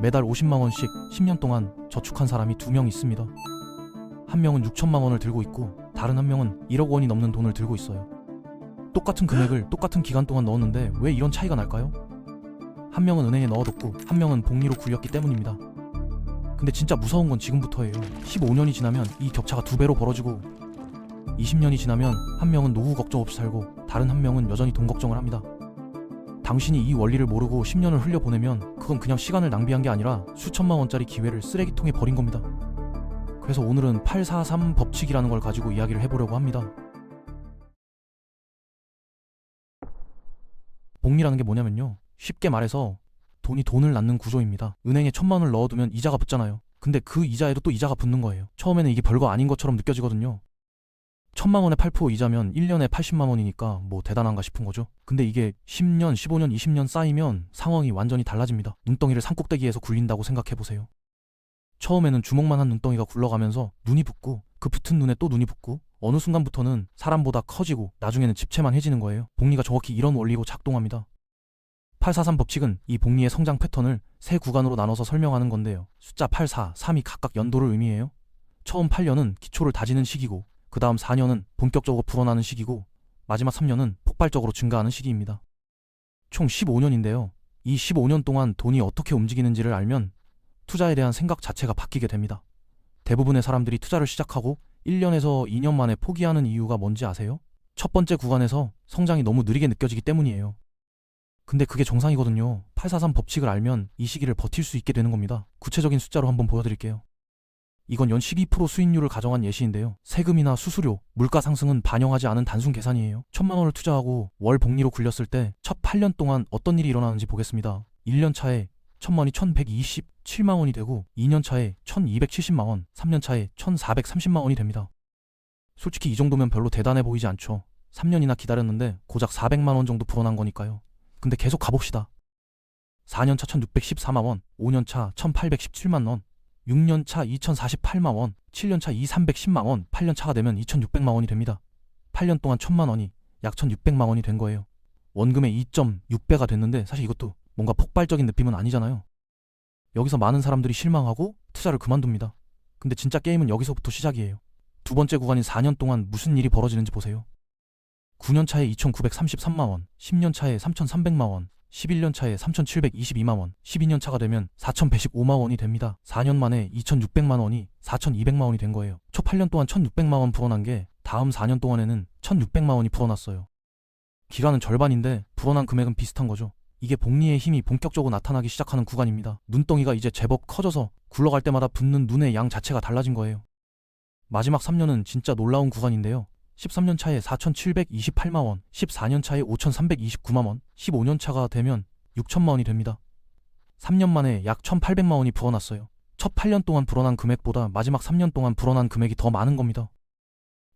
매달 50만 원씩 10년 동안 저축한 사람이 2명 있습니다. 한 명은 6천만 원을 들고 있고 다른 한 명은 1억 원이 넘는 돈을 들고 있어요. 똑같은 금액을 똑같은 기간 동안 넣었는데 왜 이런 차이가 날까요? 한 명은 은행에 넣어뒀고 한 명은 복리로 굴렸기 때문입니다. 근데 진짜 무서운 건 지금부터예요. 15년이 지나면 이 격차가 2배로 벌어지고 20년이 지나면 한 명은 노후 걱정 없이 살고 다른 한 명은 여전히 돈 걱정을 합니다. 당신이 이 원리를 모르고 10년을 흘려보내면 그건 그냥 시간을 낭비한 게 아니라 수천만 원짜리 기회를 쓰레기통에 버린 겁니다. 그래서 오늘은 843 법칙이라는 걸 가지고 이야기를 해보려고 합니다. 복리라는 게 뭐냐면요, 쉽게 말해서 돈이 돈을 낳는 구조입니다. 은행에 1,000만 원을 넣어두면 이자가 붙잖아요. 근데 그 이자에도 또 이자가 붙는 거예요. 처음에는 이게 별거 아닌 것처럼 느껴지거든요. 1,000만 원에 8% 이자면 1년에 80만 원이니까 뭐 대단한가 싶은 거죠. 근데 이게 10년, 15년, 20년 쌓이면 상황이 완전히 달라집니다. 눈덩이를 산꼭대기에서 굴린다고 생각해보세요. 처음에는 주먹만한 눈덩이가 굴러가면서 눈이 붓고 그 붙은 눈에 또 눈이 붓고 어느 순간부터는 사람보다 커지고 나중에는 집채만 해지는 거예요. 복리가 정확히 이런 원리로 작동합니다. 843 법칙은 이 복리의 성장 패턴을 세 구간으로 나눠서 설명하는 건데요. 숫자 8, 4, 3이 각각 연도를 의미해요. 처음 8년은 기초를 다지는 시기고 그 다음 4년은 본격적으로 불어나는 시기고 마지막 3년은 폭발적으로 증가하는 시기입니다. 총 15년인데요. 이 15년 동안 돈이 어떻게 움직이는지를 알면 투자에 대한 생각 자체가 바뀌게 됩니다. 대부분의 사람들이 투자를 시작하고 1년에서 2년 만에 포기하는 이유가 뭔지 아세요? 첫 번째 구간에서 성장이 너무 느리게 느껴지기 때문이에요. 근데 그게 정상이거든요. 843 법칙을 알면 이 시기를 버틸 수 있게 되는 겁니다. 구체적인 숫자로 한번 보여드릴게요. 이건 연 12% 수익률을 가정한 예시인데요. 세금이나 수수료, 물가 상승은 반영하지 않은 단순 계산이에요. 1,000만 원을 투자하고 월 복리로 굴렸을 때 첫 8년 동안 어떤 일이 일어나는지 보겠습니다. 1년 차에 1,000만 원이 1,127만 원이 되고 2년 차에 1,270만 원, 3년 차에 1,430만 원이 됩니다. 솔직히 이 정도면 별로 대단해 보이지 않죠. 3년이나 기다렸는데 고작 400만 원 정도 불어난 거니까요. 근데 계속 가봅시다. 4년 차 1,614만 원, 5년 차 1,817만 원, 6년 차 2,048만 원, 7년 차 2,310만 원, 8년 차가 되면 2,600만 원이 됩니다. 8년 동안 1,000만 원이 약 1,600만 원이 된 거예요. 원금의 2.6배가 됐는데 사실 이것도 뭔가 폭발적인 느낌은 아니잖아요. 여기서 많은 사람들이 실망하고 투자를 그만둡니다. 근데 진짜 게임은 여기서부터 시작이에요. 두 번째 구간인 4년 동안 무슨 일이 벌어지는지 보세요. 9년 차에 2,933만 원, 10년 차에 3,300만 원, 11년 차에 3,722만 원, 12년 차가 되면 4,115만 원이 됩니다. 4년 만에 2,600만 원이 4,200만 원이 된 거예요. 초 8년 동안 1,600만 원 불어난 게 다음 4년 동안에는 1,600만 원이 불어났어요. 기간은 절반인데 불어난 금액은 비슷한 거죠. 이게 복리의 힘이 본격적으로 나타나기 시작하는 구간입니다. 눈덩이가 이제 제법 커져서 굴러갈 때마다 붙는 눈의 양 자체가 달라진 거예요. 마지막 3년은 진짜 놀라운 구간인데요. 13년 차에 4,728만 원, 14년 차에 5,329만 원, 15년 차가 되면 6천만 원이 됩니다. 3년 만에 약 1,800만 원이 불어났어요. 첫 8년 동안 불어난 금액보다 마지막 3년 동안 불어난 금액이 더 많은 겁니다.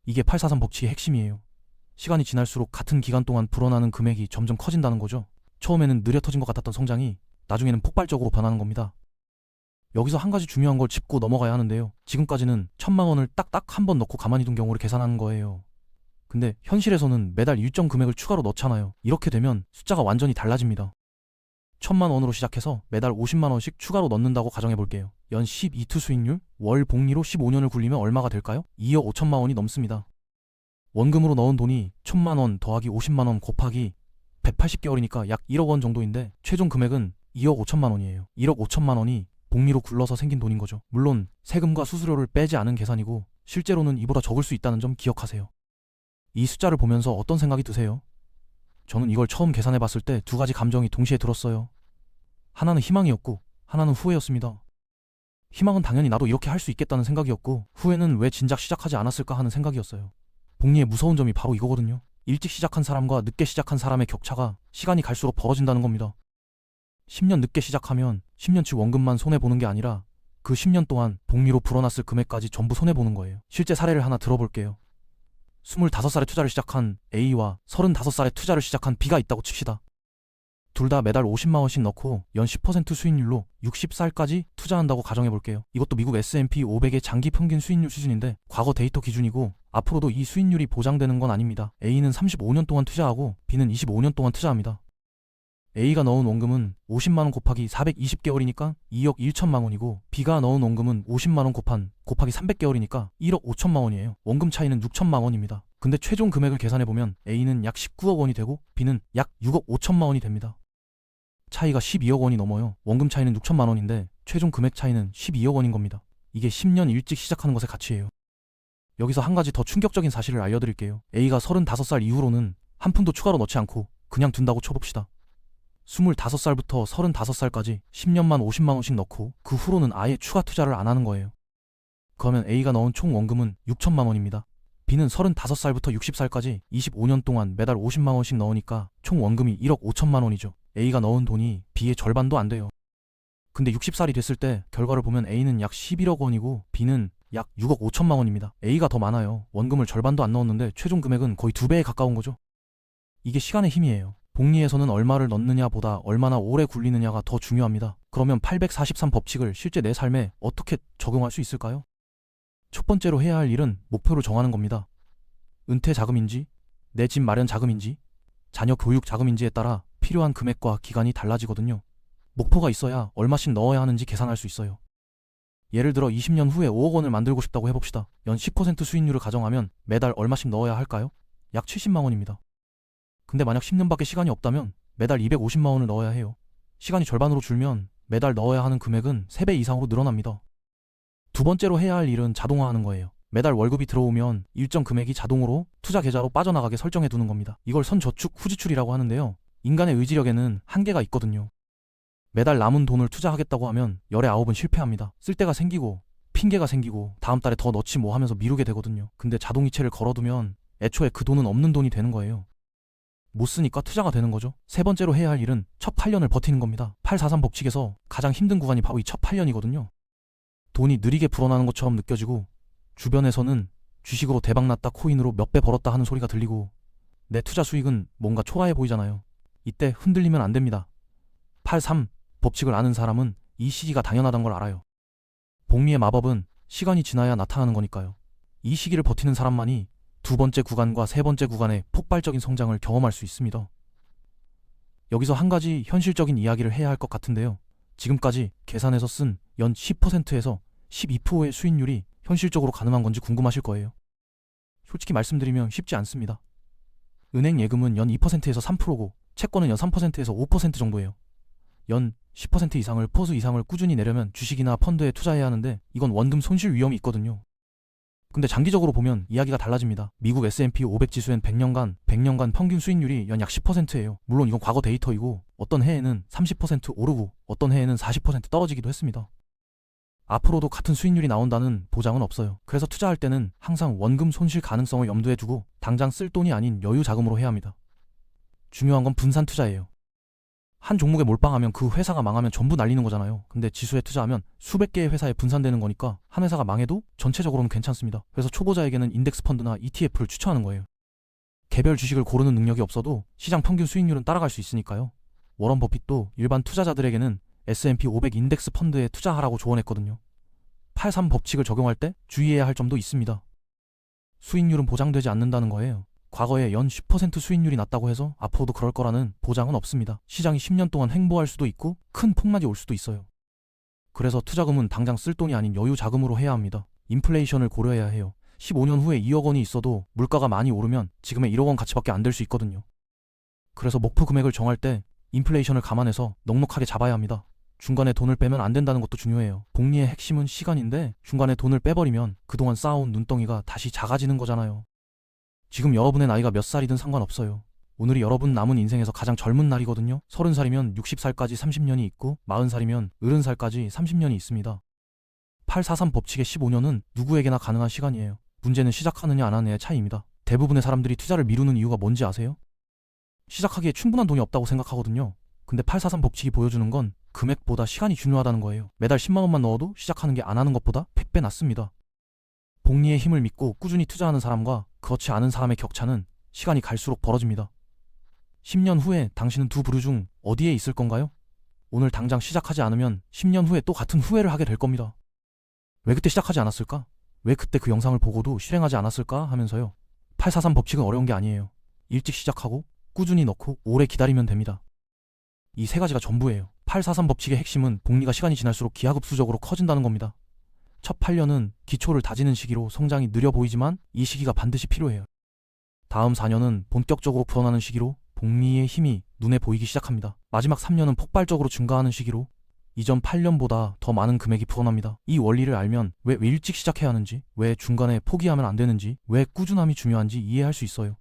이게 843 법칙의 핵심이에요. 시간이 지날수록 같은 기간 동안 불어나는 금액이 점점 커진다는 거죠. 처음에는 느려 터진 것 같았던 성장이 나중에는 폭발적으로 변하는 겁니다. 여기서 한 가지 중요한 걸 짚고 넘어가야 하는데요. 지금까지는 1,000만 원을 딱딱 한 번 넣고 가만히 둔 경우를 계산하는 거예요. 근데 현실에서는 매달 일정 금액을 추가로 넣잖아요. 이렇게 되면 숫자가 완전히 달라집니다. 1,000만 원으로 시작해서 매달 50만 원씩 추가로 넣는다고 가정해 볼게요. 연 12투 수익률, 월 복리로 15년을 굴리면 얼마가 될까요? 2억 5천만 원이 넘습니다. 원금으로 넣은 돈이 1,000만 원 더하기 50만 원 곱하기 180개월이니까 약 1억 원 정도인데 최종 금액은 2억 5천만 원이에요. 1억 5천만 원이 복리로 굴러서 생긴 돈인 거죠. 물론 세금과 수수료를 빼지 않은 계산이고 실제로는 이보다 적을 수 있다는 점 기억하세요. 이 숫자를 보면서 어떤 생각이 드세요? 저는 이걸 처음 계산해 봤을 때 두 가지 감정이 동시에 들었어요. 하나는 희망이었고 하나는 후회였습니다. 희망은 당연히 나도 이렇게 할 수 있겠다는 생각이었고 후회는 왜 진작 시작하지 않았을까 하는 생각이었어요. 복리의 무서운 점이 바로 이거거든요. 일찍 시작한 사람과 늦게 시작한 사람의 격차가 시간이 갈수록 벌어진다는 겁니다. 10년 늦게 시작하면 10년치 원금만 손해보는 게 아니라 그 10년 동안 복리로 불어났을 금액까지 전부 손해보는 거예요. 실제 사례를 하나 들어볼게요. 25살에 투자를 시작한 A와 35살에 투자를 시작한 B가 있다고 칩시다. 둘 다 매달 50만 원씩 넣고 연 10% 수익률로 60살까지 투자한다고 가정해볼게요. 이것도 미국 S&P 500의 장기 평균 수익률 수준인데 과거 데이터 기준이고 앞으로도 이 수익률이 보장되는 건 아닙니다. A는 35년 동안 투자하고 B는 25년 동안 투자합니다. A가 넣은 원금은 50만원 곱하기 420개월이니까 2억 1천만원이고 B가 넣은 원금은 50만원 곱하기 300개월이니까 1억 5천만원이에요. 원금 차이는 6천만원입니다. 근데 최종 금액을 계산해보면 A는 약 19억 원이 되고 B는 약 6억 5천만원이 됩니다. 차이가 12억 원이 넘어요. 원금 차이는 6천만 원인데 최종 금액 차이는 12억 원인 겁니다. 이게 10년 일찍 시작하는 것의 가치예요. 여기서 한 가지 더 충격적인 사실을 알려드릴게요. A가 35살 이후로는 한 푼도 추가로 넣지 않고 그냥 둔다고 쳐봅시다. 25살부터 35살까지 10년만 50만 원씩 넣고 그 후로는 아예 추가 투자를 안 하는 거예요. 그러면 A가 넣은 총 원금은 6천만 원입니다. B는 35살부터 60살까지 25년 동안 매달 50만 원씩 넣으니까 총 원금이 1억 5천만 원이죠. A가 넣은 돈이 B의 절반도 안 돼요. 근데 60살이 됐을 때 결과를 보면 A는 약 11억 원이고 B는 약 6억 5천만 원입니다. A가 더 많아요. 원금을 절반도 안 넣었는데 최종 금액은 거의 2배에 가까운 거죠. 이게 시간의 힘이에요. 복리에서는 얼마를 넣느냐보다 얼마나 오래 굴리느냐가 더 중요합니다. 그러면 843 법칙을 실제 내 삶에 어떻게 적용할 수 있을까요? 첫 번째로 해야 할 일은 목표를 정하는 겁니다. 은퇴 자금인지, 내 집 마련 자금인지, 자녀 교육 자금인지에 따라 필요한 금액과 기간이 달라지거든요. 목표가 있어야 얼마씩 넣어야 하는지 계산할 수 있어요. 예를 들어 20년 후에 5억 원을 만들고 싶다고 해봅시다. 연 10% 수익률을 가정하면 매달 얼마씩 넣어야 할까요? 약 70만 원입니다. 근데 만약 10년밖에 시간이 없다면 매달 250만 원을 넣어야 해요. 시간이 절반으로 줄면 매달 넣어야 하는 금액은 3배 이상으로 늘어납니다. 두 번째로 해야 할 일은 자동화하는 거예요. 매달 월급이 들어오면 일정 금액이 자동으로 투자 계좌로 빠져나가게 설정해 두는 겁니다. 이걸 선저축 후지출이라고 하는데요. 인간의 의지력에는 한계가 있거든요. 매달 남은 돈을 투자하겠다고 하면 열의 9은 실패합니다. 쓸 데가 생기고 핑계가 생기고 다음 달에 더 넣지 뭐 하면서 미루게 되거든요. 근데 자동이체를 걸어두면 애초에 그 돈은 없는 돈이 되는 거예요. 못 쓰니까 투자가 되는 거죠. 세 번째로 해야 할 일은 첫 8년을 버티는 겁니다. 843 법칙에서 가장 힘든 구간이 바로 이 첫 8년이거든요. 돈이 느리게 불어나는 것처럼 느껴지고 주변에서는 주식으로 대박났다, 코인으로 몇 배 벌었다 하는 소리가 들리고 내 투자 수익은 뭔가 초라해 보이잖아요. 이때 흔들리면 안 됩니다. 83 법칙을 아는 사람은 이 시기가 당연하단 걸 알아요. 복리의 마법은 시간이 지나야 나타나는 거니까요. 이 시기를 버티는 사람만이 두 번째 구간과 세 번째 구간의 폭발적인 성장을 경험할 수 있습니다. 여기서 한 가지 현실적인 이야기를 해야 할 것 같은데요. 지금까지 계산해서 쓴 연 10%에서 12%의 수익률이 현실적으로 가능한 건지 궁금하실 거예요. 솔직히 말씀드리면 쉽지 않습니다. 은행 예금은 연 2%에서 3%고 채권은 연 3%에서 5% 정도예요. 연 10% 이상을 포수 이상을 꾸준히 내려면 주식이나 펀드에 투자해야 하는데 이건 원금 손실 위험이 있거든요. 근데 장기적으로 보면 이야기가 달라집니다. 미국 S&P 500 지수엔 100년간 평균 수익률이 연 약 10%예요. 물론 이건 과거 데이터이고 어떤 해에는 30% 오르고 어떤 해에는 40% 떨어지기도 했습니다. 앞으로도 같은 수익률이 나온다는 보장은 없어요. 그래서 투자할 때는 항상 원금 손실 가능성을 염두에 두고 당장 쓸 돈이 아닌 여유 자금으로 해야 합니다. 중요한 건 분산 투자예요. 한 종목에 몰빵하면 그 회사가 망하면 전부 날리는 거잖아요. 근데 지수에 투자하면 수백 개의 회사에 분산되는 거니까 한 회사가 망해도 전체적으로는 괜찮습니다. 그래서 초보자에게는 인덱스 펀드나 ETF를 추천하는 거예요. 개별 주식을 고르는 능력이 없어도 시장 평균 수익률은 따라갈 수 있으니까요. 워런 버핏도 일반 투자자들에게는 S&P 500 인덱스 펀드에 투자하라고 조언했거든요. 83 법칙을 적용할 때 주의해야 할 점도 있습니다. 수익률은 보장되지 않는다는 거예요. 과거에 연 10% 수익률이 났다고 해서 앞으로도 그럴 거라는 보장은 없습니다. 시장이 10년 동안 횡보할 수도 있고 큰 폭락이 올 수도 있어요. 그래서 투자금은 당장 쓸 돈이 아닌 여유 자금으로 해야 합니다. 인플레이션을 고려해야 해요. 15년 후에 2억 원이 있어도 물가가 많이 오르면 지금의 1억 원 가치밖에 안 될 수 있거든요. 그래서 목표 금액을 정할 때 인플레이션을 감안해서 넉넉하게 잡아야 합니다. 중간에 돈을 빼면 안 된다는 것도 중요해요. 복리의 핵심은 시간인데 중간에 돈을 빼버리면 그동안 쌓아온 눈덩이가 다시 작아지는 거잖아요. 지금 여러분의 나이가 몇 살이든 상관없어요. 오늘이 여러분 남은 인생에서 가장 젊은 날이거든요. 30살이면 60살까지 30년이 있고 40살이면 70살까지 30년이 있습니다. 843 법칙의 15년은 누구에게나 가능한 시간이에요. 문제는 시작하느냐 안 하느냐의 차이입니다. 대부분의 사람들이 투자를 미루는 이유가 뭔지 아세요? 시작하기에 충분한 돈이 없다고 생각하거든요. 근데 843 법칙이 보여주는 건 금액보다 시간이 중요하다는 거예요. 매달 10만 원만 넣어도 시작하는 게 안 하는 것보다 100배 낫습니다. 복리의 힘을 믿고 꾸준히 투자하는 사람과 그렇지 않은 사람의 격차는 시간이 갈수록 벌어집니다. 10년 후에 당신은 두 부류 중 어디에 있을 건가요? 오늘 당장 시작하지 않으면 10년 후에 또 같은 후회를 하게 될 겁니다. 왜 그때 시작하지 않았을까? 왜 그때 그 영상을 보고도 실행하지 않았을까 하면서요. 843 법칙은 어려운 게 아니에요. 일찍 시작하고 꾸준히 넣고 오래 기다리면 됩니다. 이 세 가지가 전부예요. 843 법칙의 핵심은 복리가 시간이 지날수록 기하급수적으로 커진다는 겁니다. 첫 8년은 기초를 다지는 시기로 성장이 느려 보이지만 이 시기가 반드시 필요해요. 다음 4년은 본격적으로 불어나는 시기로 복리의 힘이 눈에 보이기 시작합니다. 마지막 3년은 폭발적으로 증가하는 시기로 이전 8년보다 더 많은 금액이 불어납니다. 이 원리를 알면 왜 일찍 시작해야 하는지, 왜 중간에 포기하면 안 되는지, 왜 꾸준함이 중요한지 이해할 수 있어요.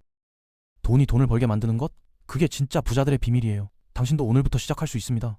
돈이 돈을 벌게 만드는 것? 그게 진짜 부자들의 비밀이에요. 당신도 오늘부터 시작할 수 있습니다.